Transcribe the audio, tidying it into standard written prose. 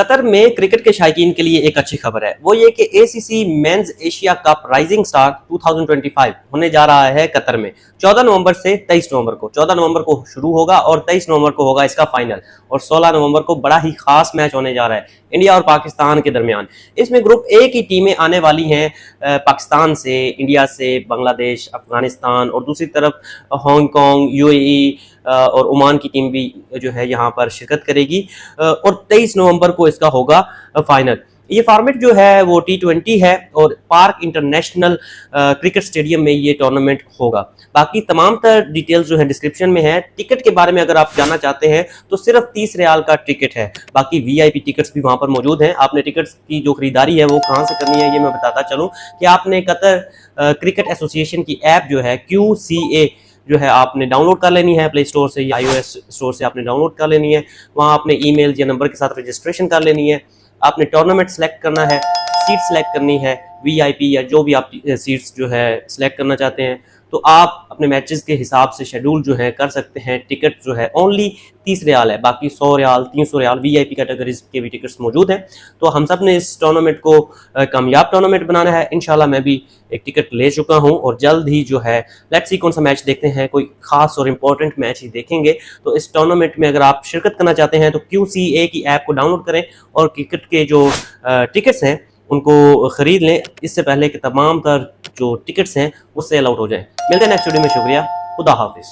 Qatar में cricket के शायकीन के लिए एक अच्छी खबर है, वो ये कि ACC men's Asia cup rising star 2025 होने जा रहा है कतर में 14 नवंबर से 23 नवंबर को। 14 नवंबर को शुरू होगा और 23 नवंबर को होगा इसका फाइनल, और 16 नवंबर को बड़ा ही खास मैच होने जा रहा है इंडिया और पाकिस्तान के दरमियान। इसमें ग्रुप ए की टीमें आने वाली हैं पाकिस्तान से, इंडिया से, बांग्लादेश, अफगानिस्तान, और दूसरी तरफ हांगकांग, यूएई और ओमान की टीम भी जो है यहाँ पर शिरकत करेगी। और 23 नवंबर को इसका होगा फाइनल। ये फॉर्मेट जो है वो T20 है और पार्क इंटरनेशनल क्रिकेट स्टेडियम में ये टूर्नामेंट होगा। बाकी तमाम तर डिटेल्स जो है डिस्क्रिप्शन में है। टिकट के बारे में अगर आप जानना चाहते हैं तो सिर्फ 30 रियाल का टिकट है, बाकी VIP टिकट्स भी वहां पर मौजूद हैं। आपने टिकट्स की जो खरीदारी है वो कहाँ से करनी है ये मैं बताता चलूँ कि आपने कतर क्रिकेट एसोसिएशन की ऐप जो है QCA जो है आपने डाउनलोड कर लेनी है प्ले स्टोर से या iOS स्टोर से आपने डाउनलोड कर लेनी है। वहाँ आपने ईमेल या नंबर के साथ रजिस्ट्रेशन कर लेनी है। आपने टूर्नामेंट सेलेक्ट करना है, सीट सेलेक्ट करनी है, VIP या जो भी आप सीट्स जो है सेलेक्ट करना चाहते हैं, तो आप अपने मैचेस के हिसाब से शेड्यूल जो है कर सकते हैं। टिकट जो है ओनली 30 रियाल है, बाकी 100 रियाल, 300 रियाल VIP कैटेगरीज के भी टिकट्स मौजूद हैं। तो हम सब ने इस टूर्नामेंट को कामयाब टूर्नामेंट बनाना है। इंशाल्लाह मैं भी एक टिकट ले चुका हूं और जल्द ही जो है लेट्स सी कौन सा मैच देखते हैं, कोई खास और इंपॉर्टेंट मैच ही देखेंगे। तो इस टूर्नामेंट में अगर आप शिरकत करना चाहते हैं तो QCA की ऐप को डाउनलोड करें और क्रिकेट के जो टिकट्स हैं उनको खरीद लें इससे पहले कि तमाम तर जो टिकट्स हैं वो सेल आउट हो जाए। मिलते हैं नेक्स्ट वीडियो में। शुक्रिया, खुदा हाफिज।